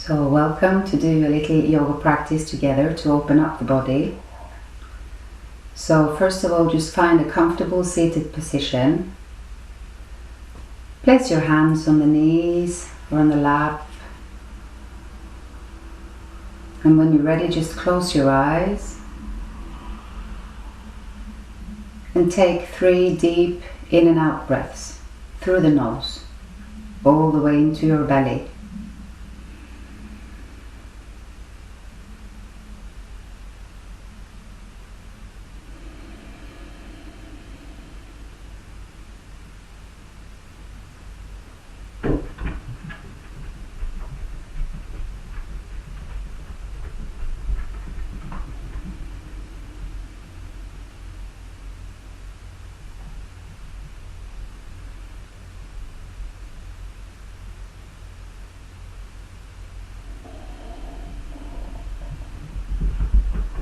So welcome to do a little yoga practice together to open up the body. So first of all, just find a comfortable seated position. Place your hands on the knees or on the lap. And when you're ready, just close your eyes. And take 3 deep in and out breaths through the nose, all the way into your belly.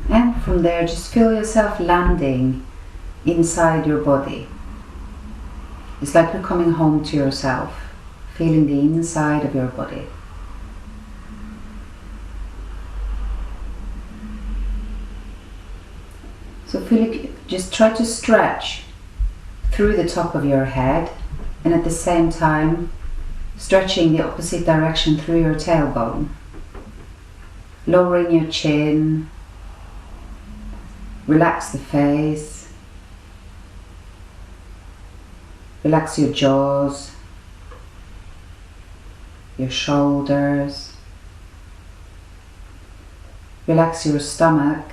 And from there, just feel yourself landing inside your body. It's like you're coming home to yourself, feeling the inside of your body. So just try to stretch through the top of your head, and at the same time stretching the opposite direction through your tailbone. Lowering your chin. Relax the face. Relax your jaws, your shoulders. Relax your stomach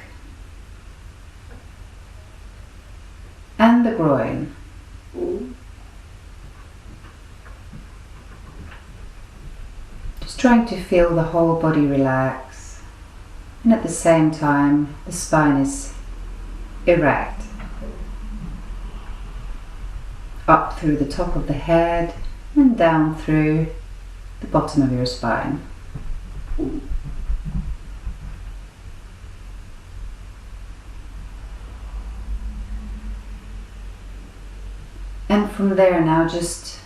and the groin. Just trying to feel the whole body relax, and at the same time the spine is erect. Up through the top of the head and down through the bottom of your spine. And from there now, just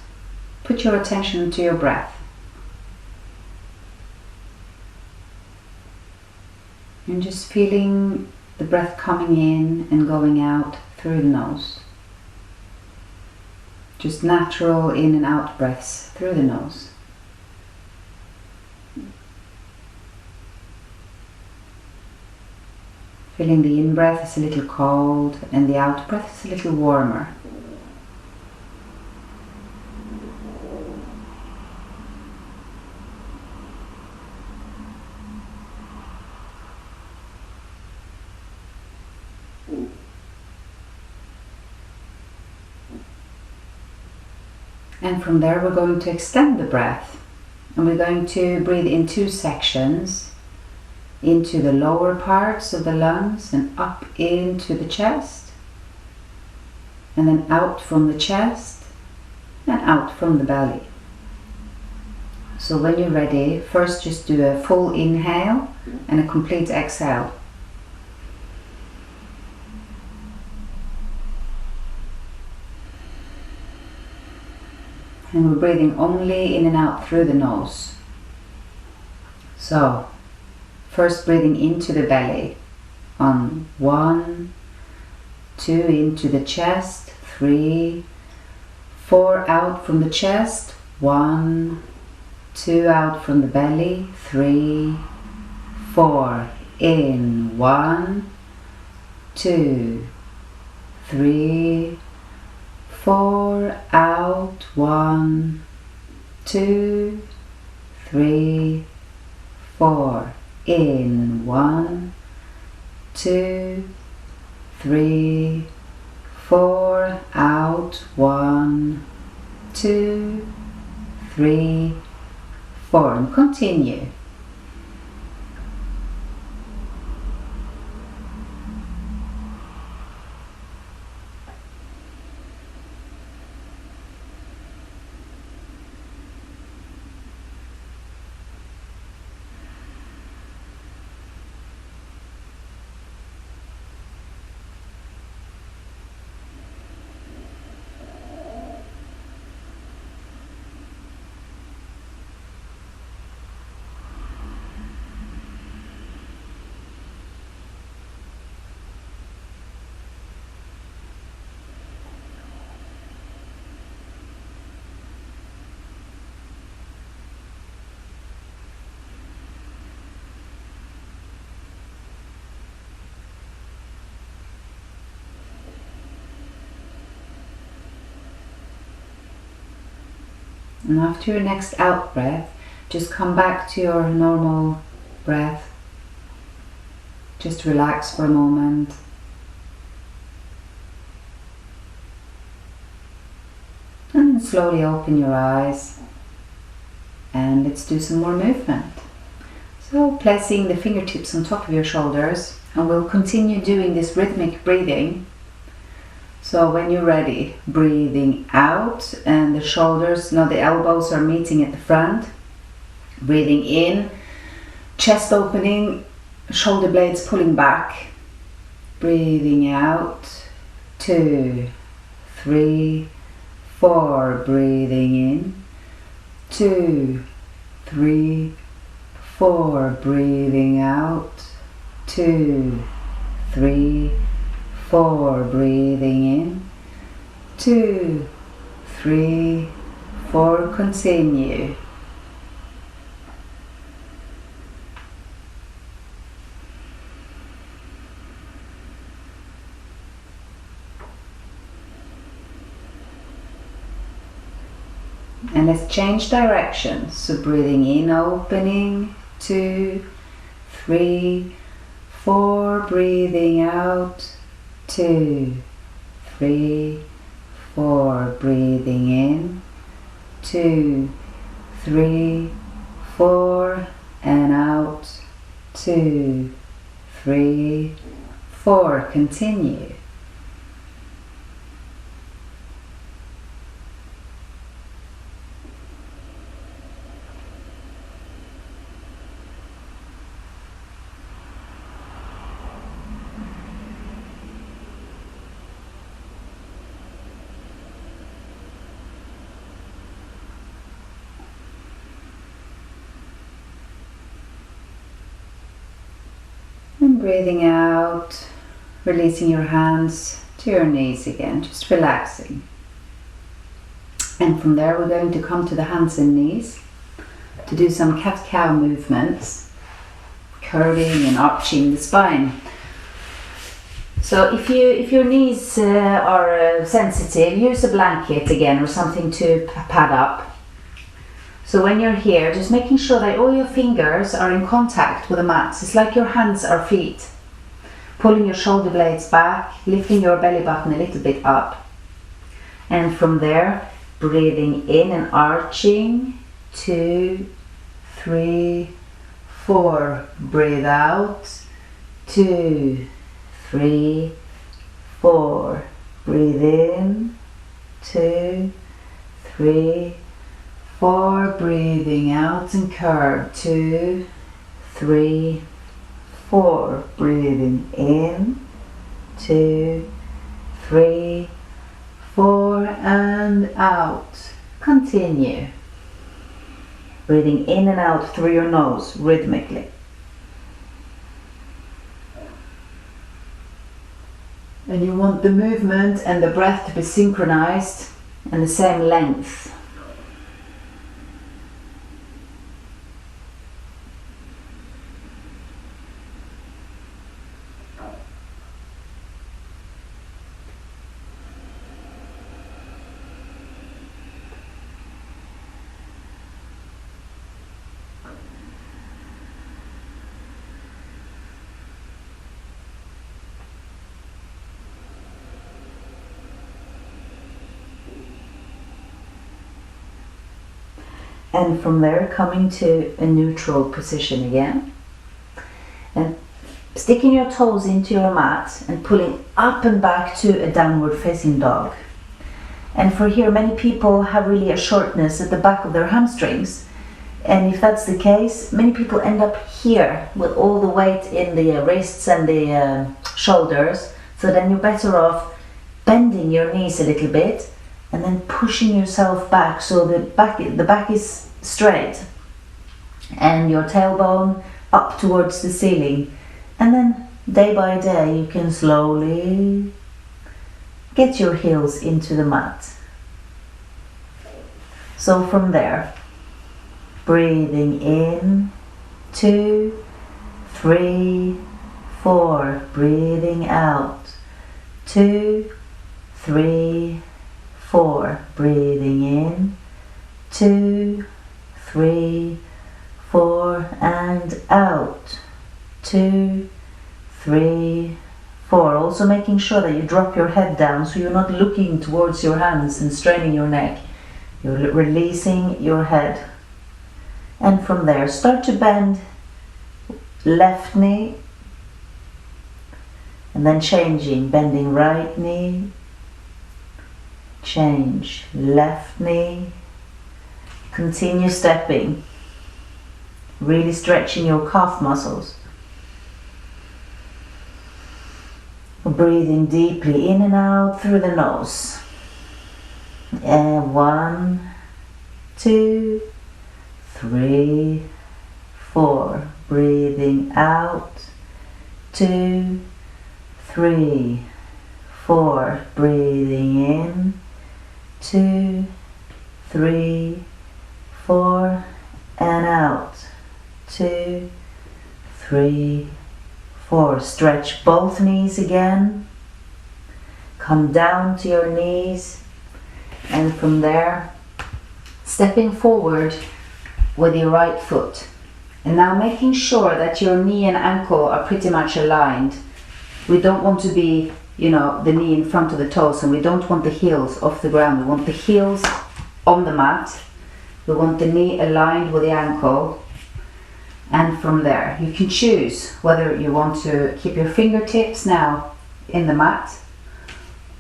put your attention to your breath. And just feeling the breath coming in and going out through the nose. Just natural in and out breaths through the nose. Feeling the in-breath is a little cold and the out-breath is a little warmer. And from there we're going to extend the breath, and we're going to breathe in 2 sections, into the lower parts of the lungs and up into the chest, and then out from the chest and out from the belly. So when you're ready, first just do a full inhale and a complete exhale. And we're breathing only in and out through the nose. So, first breathing into the belly on 1, 2 into the chest, 3, 4 out from the chest, 1, 2 out from the belly, 3, 4 in, 1, 2, 3, 4 out, 1, 2, 3, 4 in, 1, 2, 3, 4 out, 1, 2, 3, 4, and continue. And after your next out breath, just come back to your normal breath. Just relax for a moment. And then slowly open your eyes. And let's do some more movement. So placing the fingertips on top of your shoulders, and we'll continue doing this rhythmic breathing. So when you're ready, breathing out, and the shoulders, now the elbows are meeting at the front. Breathing in, chest opening, shoulder blades pulling back. Breathing out, 2, 3, 4. Breathing in, 2, 3, 4. Breathing out, 2, 3, 4. Breathing in, 2, 3, 4. Continue. And let's change directions. So breathing in, opening, 2, 3, 4. Breathing out, 2, 3, 4. Breathing in, 2, 3, 4. And out, 2, 3, 4. Continue. And breathing out, releasing your hands to your knees again, just relaxing. And from there we're going to come to the hands and knees to do some cat-cow movements, curving and arching the spine. So if your knees are sensitive, use a blanket again or something to pad up. So when you're here, just making sure that all your fingers are in contact with the mat. It's like your hands are feet. Pulling your shoulder blades back, lifting your belly button a little bit up. And from there, breathing in and arching, 2, 3, 4. Breathe out, 2, 3, 4. Breathe in, 2, 3, 4. Breathing out and curve, 2, 3, 4. Breathing in, 2, 3, 4. And out. Continue. Breathing in and out through your nose rhythmically. And you want the movement and the breath to be synchronized and the same length. And from there, coming to a neutral position again. And sticking your toes into your mat and pulling up and back to a downward facing dog. And for here, many people have really a shortness at the back of their hamstrings. And if that's the case, many people end up here with all the weight in the wrists and the shoulders. So then you're better off bending your knees a little bit and then pushing yourself back so the back is straight and your tailbone up towards the ceiling. And then day by day you can slowly get your heels into the mat. So from there, breathing in, 2, 3, 4. Breathing out, 2, 3, 4. Breathing in, 2, 3, 4, and out. 2, 3, 4. Also making sure that you drop your head down so you're not looking towards your hands and straining your neck. You're releasing your head. And from there, start to bend left knee, and then changing, bending right knee, change, left knee, continue stepping, really stretching your calf muscles. Breathing deeply in and out through the nose. And 1, 2, 3, 4. Breathing out. 2, 3, 4. Breathing in. 2, 3, 4. And out. 2, 3, 4. Stretch both knees again. Come down to your knees. And from there, stepping forward with your right foot. And now making sure that your knee and ankle are pretty much aligned. We don't want to be, the knee in front of the toes, and we don't want the heels off the ground. We want the heels on the mat. We want the knee aligned with the ankle. And from there, you can choose whether you want to keep your fingertips now in the mat,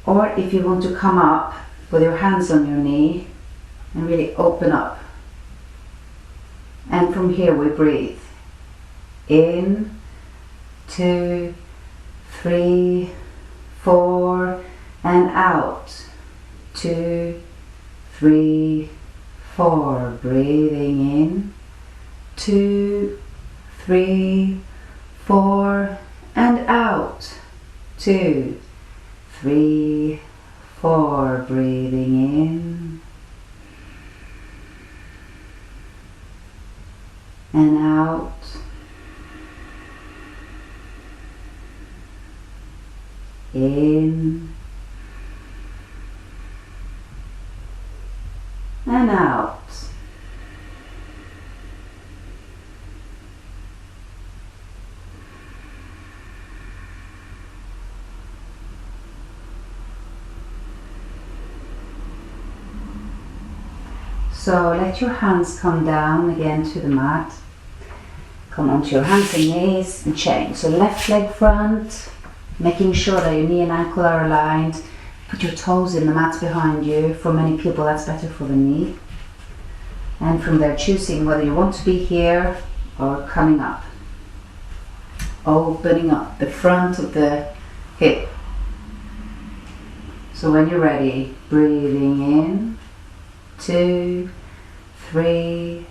or if you want to come up with your hands on your knee and really open up. And from here we breathe in, 2, 3, 4, and out. 2, 3, 4. Breathing in, 2, 3, 4, and out. 2, 3, 4. Breathing in and out. In and out. So let your hands come down again to the mat. Come onto your hands and knees and change. So left leg front, making sure that your knee and ankle are aligned. Put your toes in the mat behind you. For many people that's better for the knee. And from there choosing whether you want to be here or coming up. Opening up the front of the hip. So when you're ready, breathing in, 2, 3,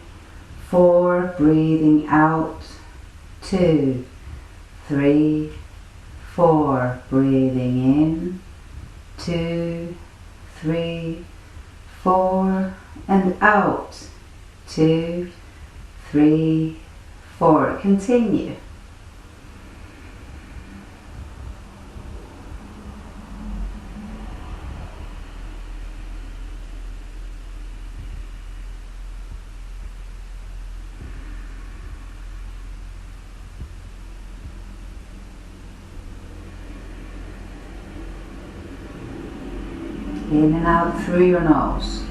4, breathing out, 2, 3, 4, breathing in, 2, 3, 4, and out, 2, 3, 4. Continue. In and out through your nose.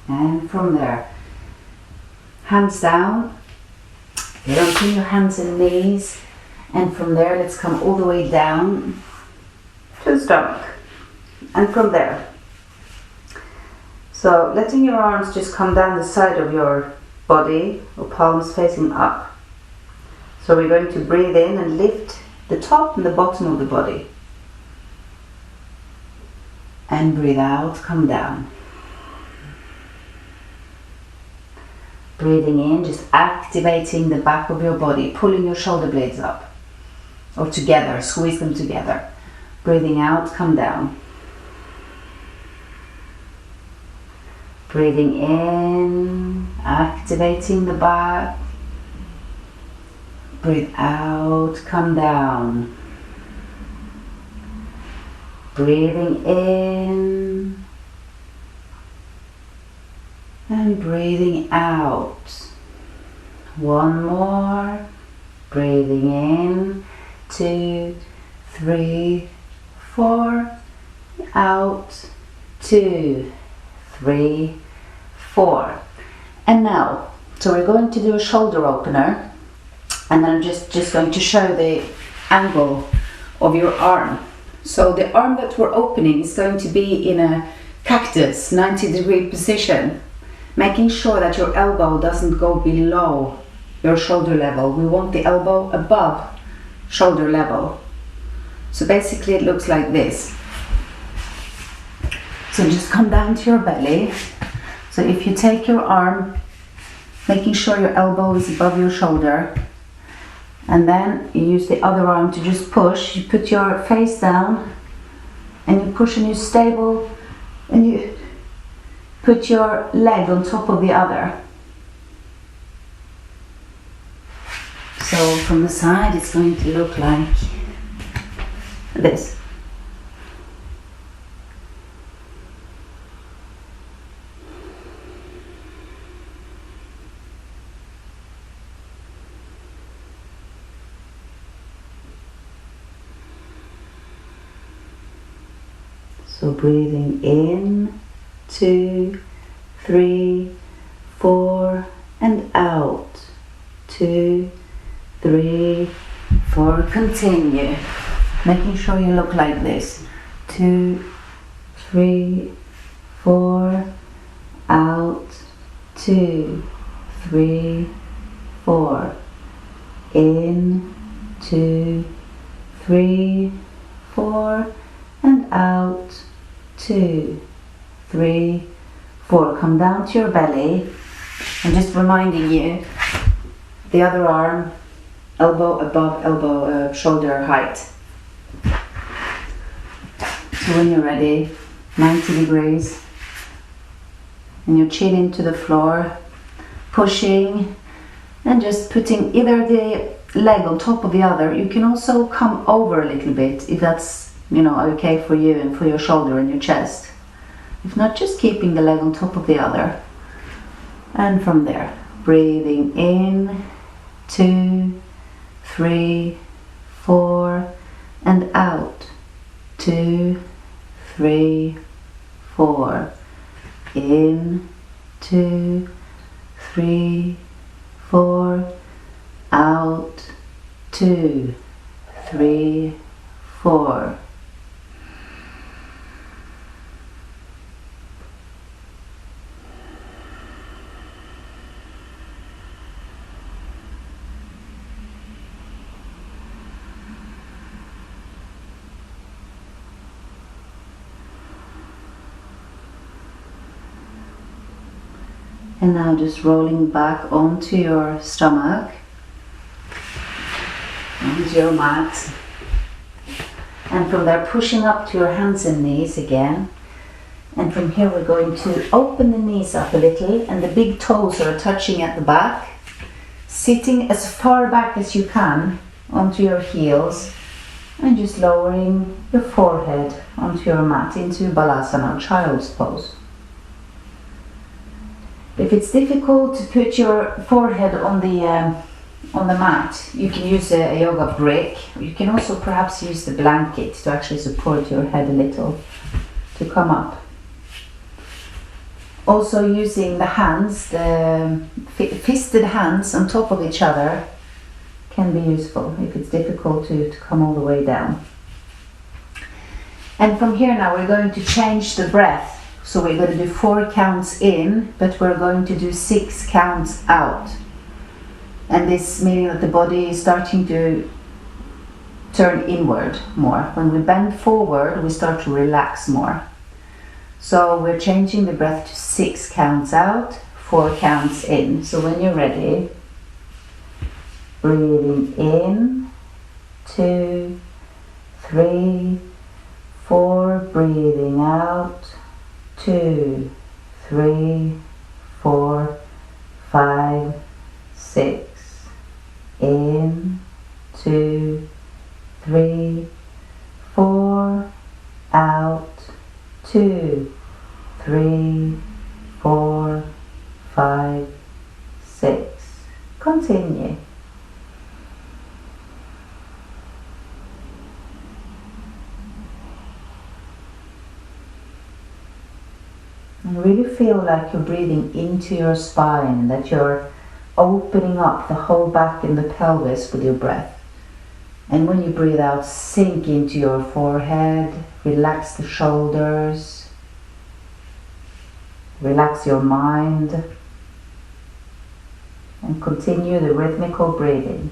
And from there, hands down, get onto your hands and knees. And from there, let's come all the way down to the stomach. And from there, so letting your arms just come down the side of your body, or palms facing up. So we're going to breathe in and lift the top and the bottom of the body. And breathe out, come down. Breathing in, just activating the back of your body, pulling your shoulder blades up. Or together, squeeze them together. Breathing out, come down. Breathing in, activating the back. Breathe out, come down. Breathing in and breathing out. One more. Breathing in, 2, 3, 4. Out, 2, 3, 4. And now, so we're going to do a shoulder opener, and then I'm just going to show the angle of your arm. So the arm that we're opening is going to be in a cactus 90-degree position, making sure that your elbow doesn't go below your shoulder level. We want the elbow above shoulder level. So basically it looks like this. So just come down to your belly. So if you take your arm, making sure your elbow is above your shoulder, and then you use the other arm to just push. You put your face down and you push and you stable, and you put your leg on top of the other. So from the side it's going to look like this. So breathing in, 2, 3, 4, and out, 2, 3, 4. Continue, making sure you look like this. 2, 3, 4, out, 2, 3, 4, in, 2, 3, 4, and out, 2, 3, 4. Come down to your belly. I'm just reminding you, the other arm, elbow above elbow, shoulder height. So when you're ready, 90 degrees, and your chin into the floor, pushing, and just putting either the leg on top of the other. You can also come over a little bit if that's, okay for you and for your shoulder and your chest. If not, just keeping the leg on top of the other. And from there, breathing in, 2, 3, 4, and out, 2, 3, 4, in, 2, 3, 4, out, 2, 3, 4. And now just rolling back onto your stomach, onto your mat. And from there pushing up to your hands and knees again. And from here we're going to open the knees up a little, and the big toes are touching at the back. Sitting as far back as you can onto your heels, and just lowering your forehead onto your mat into Balasana, child's pose. If it's difficult to put your forehead on the mat, you can use a yoga brick. You can also perhaps use the blanket to actually support your head a little to come up. Also using the hands, the fisted hands on top of each other can be useful if it's difficult to come all the way down. And from here now we're going to change the breath. So we're going to do 4 counts in, but we're going to do 6 counts out. And this meaning that the body is starting to turn inward more. When we bend forward, we start to relax more. So we're changing the breath to 6 counts out, 4 counts in. So when you're ready, breathing in, 2, 3, 4, breathing out, 2, 3, 4, 5, 6, in, 2, 3, 4, out, 2, 3, 4, 5, 6. Continue. And really feel like you're breathing into your spine, that you're opening up the whole back and the pelvis with your breath. And when you breathe out, sink into your forehead, relax the shoulders, relax your mind, and continue the rhythmical breathing.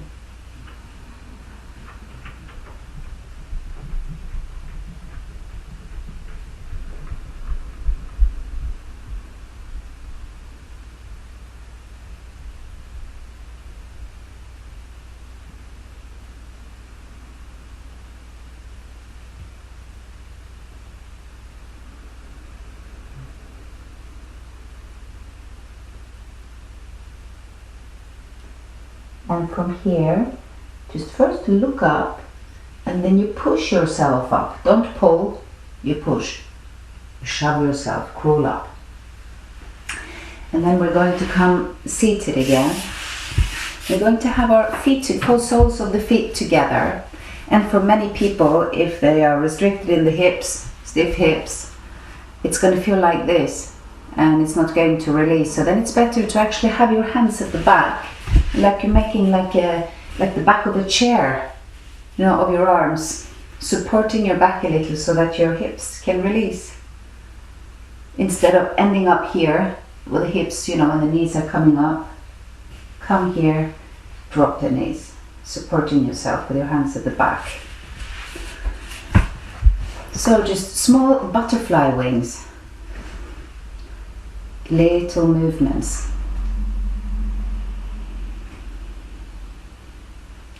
And from here, just first look up and then you push yourself up. Don't pull, you push. You shove yourself, crawl up. And then we're going to come seated again. We're going to have our feet, both soles of the feet together. And for many people, if they are restricted in the hips, stiff hips, it's going to feel like this and it's not going to release. So then it's better to actually have your hands at the back, like you're making like the back of a chair, you know, of your arms, supporting your back a little so that your hips can release. Instead of ending up here with the hips, you know, and the knees are coming up, come here, drop the knees, supporting yourself with your hands at the back. So just small butterfly wings, little movements.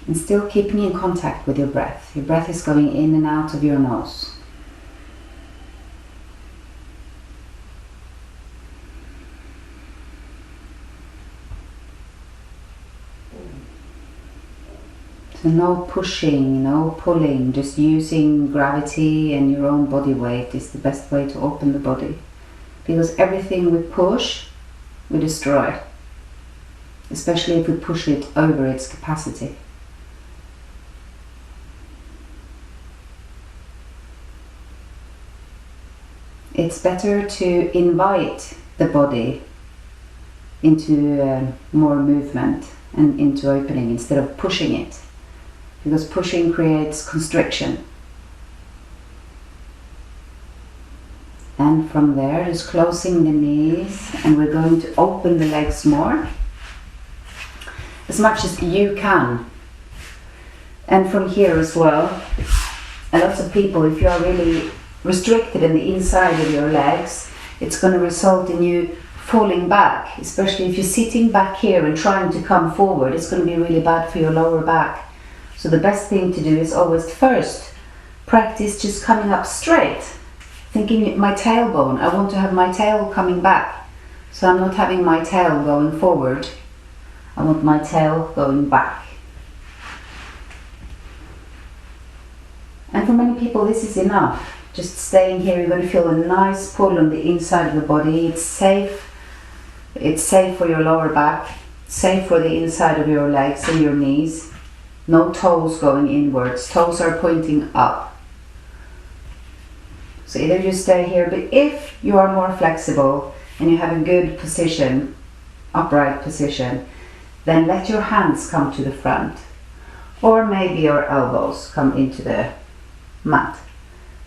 And still keeping in contact with your breath. Your breath is going in and out of your nose. So no pushing, no pulling, just using gravity and your own body weight is the best way to open the body. Because everything we push, we destroy. Especially if we push it over its capacity. It's better to invite the body into more movement and into opening instead of pushing it, because pushing creates constriction. And from there, just closing the knees, and we're going to open the legs more, as much as you can. And from here as well, a lot of people, if you are really restricted in the inside of your legs, it's going to result in you falling back, especially if you're sitting back here and trying to come forward. It's going to be really bad for your lower back. So the best thing to do is always first practice just coming up straight, thinking my tailbone, I want to have my tail coming back, so I'm not having my tail going forward, I want my tail going back. And for many people this is enough. Just staying here, you're going to feel a nice pull on the inside of the body. It's safe for your lower back, safe for the inside of your legs and your knees. No toes going inwards, toes are pointing up. So either you stay here, but if you are more flexible and you have a good position, upright position, then let your hands come to the front, or maybe your elbows come into the mat.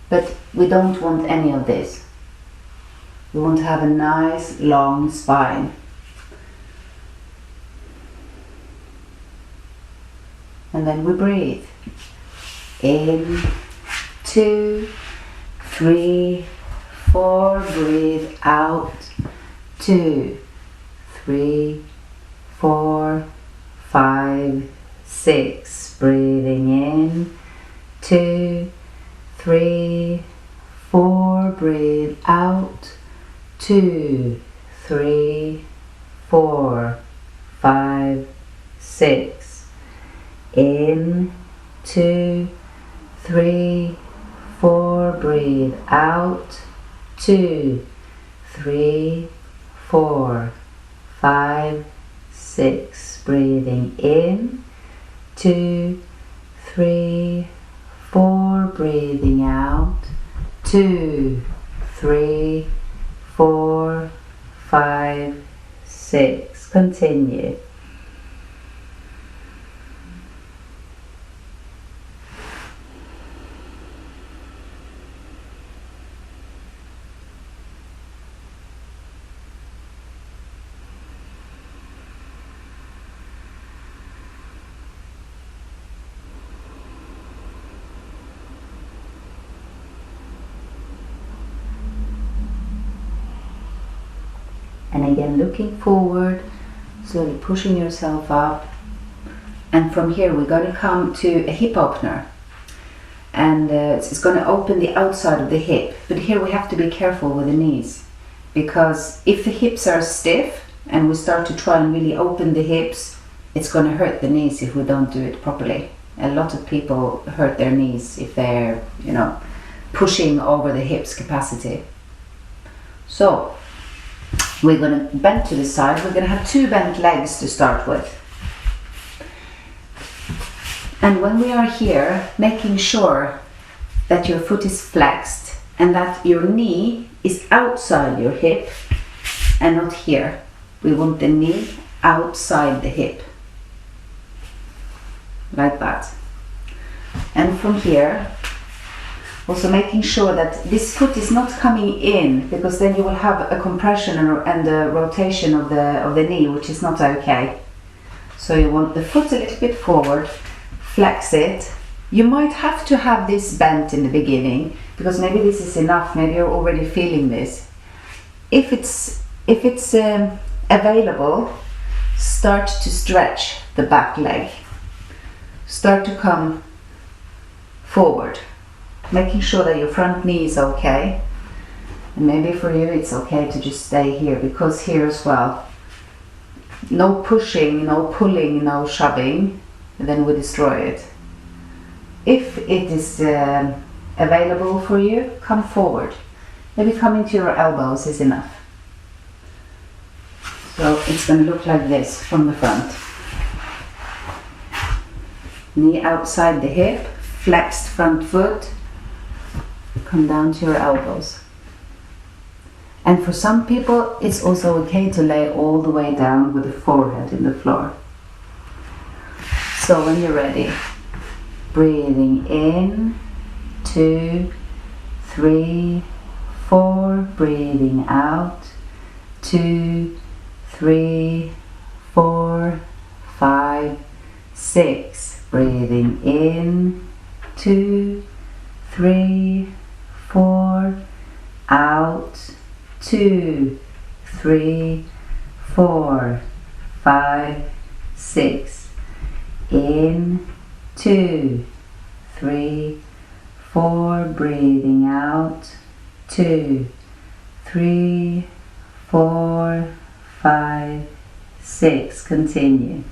But we don't want any of this. We want to have a nice long spine. And then we breathe. In, 2, 3, 4. Breathe out. 2, 3, 4, 5, 6. Breathing in. 2, 3, 4, breathe out, 2, 3, 4, 5, 6, in, 2, 3, 4, breathe out, 2, 3, 4, 5, 6, breathing in, 2, 3, 4, breathing out, 2, 3, 4, 5, 6, continue. And again, looking forward, slowly pushing yourself up. And from here, we're going to come to a hip opener. And it's going to open the outside of the hip. But here we have to be careful with the knees. Because if the hips are stiff and we start to try and really open the hips, it's going to hurt the knees if we don't do it properly. A lot of people hurt their knees if they're, pushing over the hips capacity. So, we're going to bend to the side. We're going to have 2 bent legs to start with. And when we are here, making sure that your foot is flexed and that your knee is outside your hip and not here. We want the knee outside the hip. Like that. And from here, also making sure that this foot is not coming in, because then you will have a compression and a rotation of the knee, which is not okay. So you want the foot a little bit forward, flex it. You might have to have this bent in the beginning, because maybe this is enough, maybe you're already feeling this. If it's available, start to stretch the back leg. Start to come forward. Making sure that your front knee is okay. And maybe for you it's okay to just stay here, because here as well, no pushing, no pulling, no shoving, then we destroy it. If it is available for you, come forward. Maybe coming to your elbows is enough. So it's going to look like this from the front. Knee outside the hip, flexed front foot. Come down to your elbows. And for some people, it's also okay to lay all the way down with the forehead in the floor. So when you're ready, breathing in, 2, 3, 4, breathing out, 2, 3, 4, 5, 6, breathing in, 2, 3, 4, out, 2, 3, 4, 5, 6, in, 2, 3, 4, breathing out, 2, 3, 4, 5, 6, continue.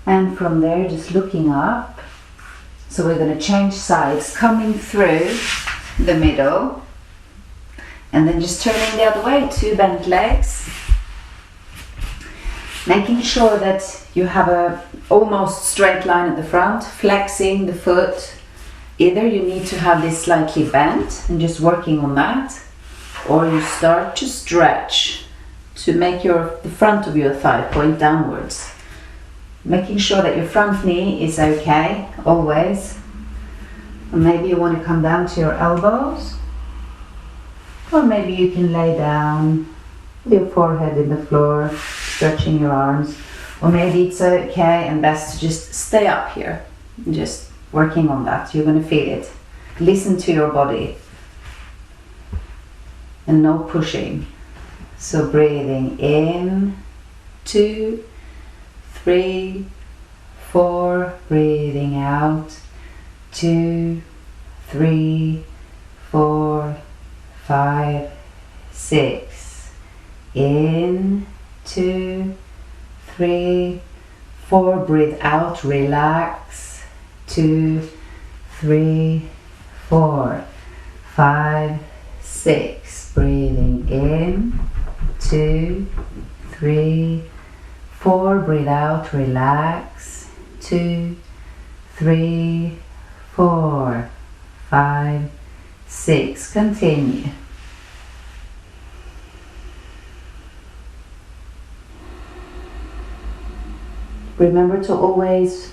And from there, just looking up. So we're going to change sides, coming through the middle. And then just turning the other way, 2 bent legs. Making sure that you have a almost straight line at the front, flexing the foot. Either you need to have this slightly bent and just working on that, or you start to stretch to make the front of your thigh point downwards. Making sure that your front knee is okay, always. And maybe you want to come down to your elbows, or maybe you can lay down with your forehead in the floor, stretching your arms, or maybe it's okay and best to just stay up here, just working on that. You're going to feel it. Listen to your body and no pushing. So breathing in, 2, 3, 4, breathing out, 2, 3, 4, 5, 6, in, 2, 3, 4, breathe out, relax, 2, 3, 4, 5, 6, breathing in, 2, 3, 4, breathe out, relax, 2, 3, 4, 5, 6, continue. Remember to always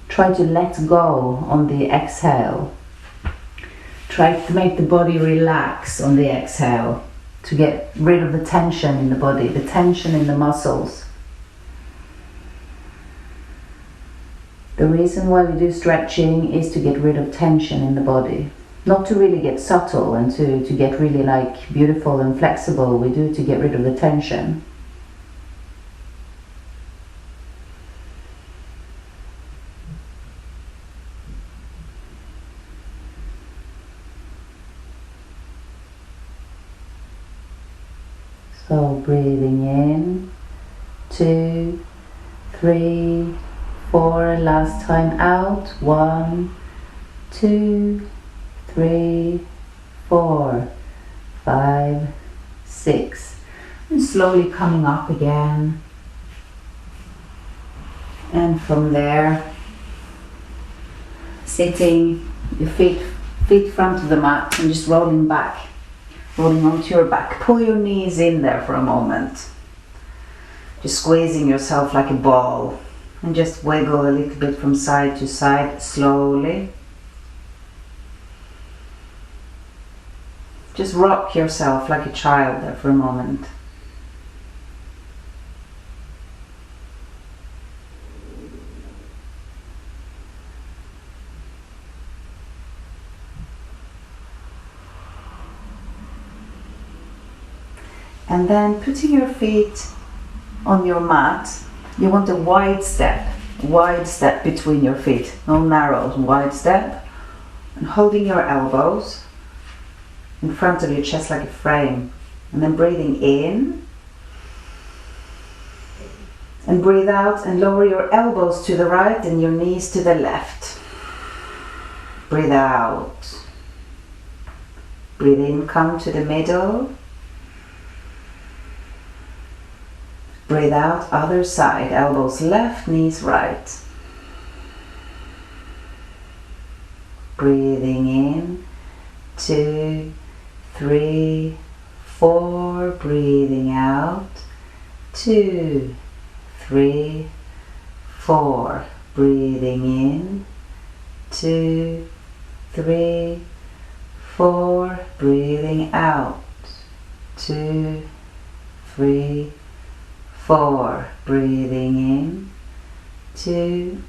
try to let go on the exhale. Try to make the body relax on the exhale to get rid of the tension in the body, the tension in the muscles. The reason why we do stretching is to get rid of tension in the body. Not to really get subtle and to get really like beautiful and flexible. We do it to get rid of the tension. So breathing in, 2, 3, 4, last time out, 1, 2, 3, 4, 5, 6, and slowly coming up again, and from there sitting, your feet front of the mat and just rolling back, rolling onto your back. Pull your knees in there for a moment, just squeezing yourself like a ball, and just wiggle a little bit from side to side slowly. Just rock yourself like a child there for a moment. And then putting your feet on your mat, you want a wide step between your feet, no narrow, wide step, and holding your elbows in front of your chest like a frame, and then breathing in, and breathe out and lower your elbows to the right and your knees to the left. Breathe out. Breathe in, come to the middle. Breathe out, other side, elbows left, knees right. Breathing in, 2, 3, 4, breathing out, 2, 3, 4, breathing in, 2, 3, 4, breathing out, 2, 3, 4, breathing in, 2,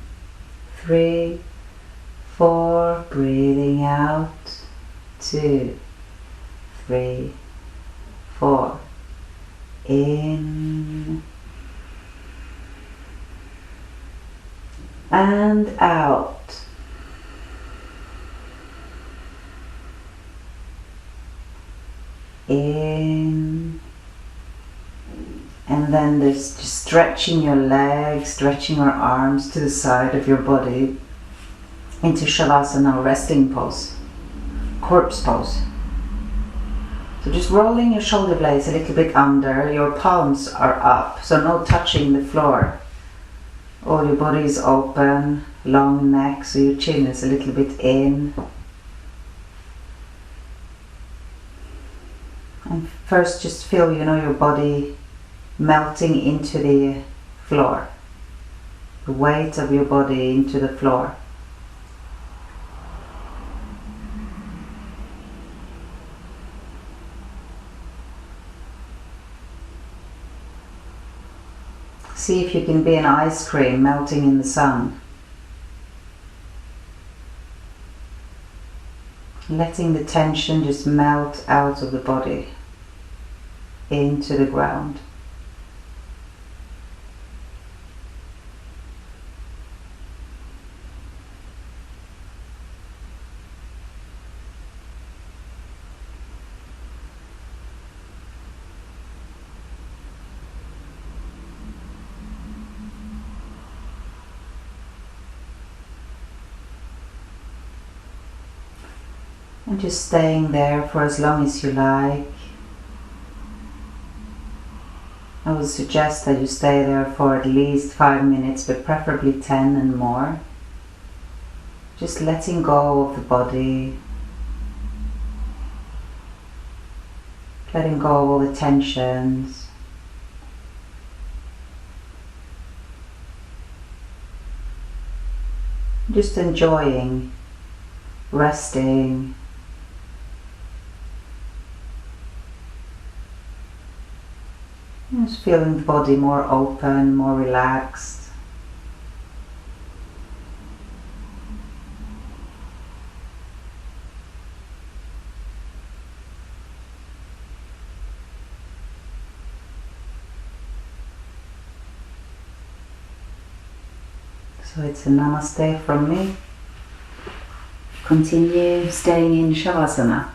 3, 4, breathing out, 2, 3, 4, in and out. In, and then there's just stretching your legs, stretching your arms to the side of your body into Shavasana, resting pose, corpse pose. So just rolling your shoulder blades a little bit under, your palms are up, so no touching the floor. All your body is open, long neck, so your chin is a little bit in. And first just feel, your body melting into the floor. The weight of your body into the floor. See if you can be an ice cream melting in the sun. Letting the tension just melt out of the body into the ground. And just staying there for as long as you like. I would suggest that you stay there for at least 5 minutes, but preferably 10 and more. Just letting go of the body. Letting go of all the tensions. Just enjoying, resting. Just feeling the body more open, more relaxed. So it's a namaste from me. Continue staying in Shavasana.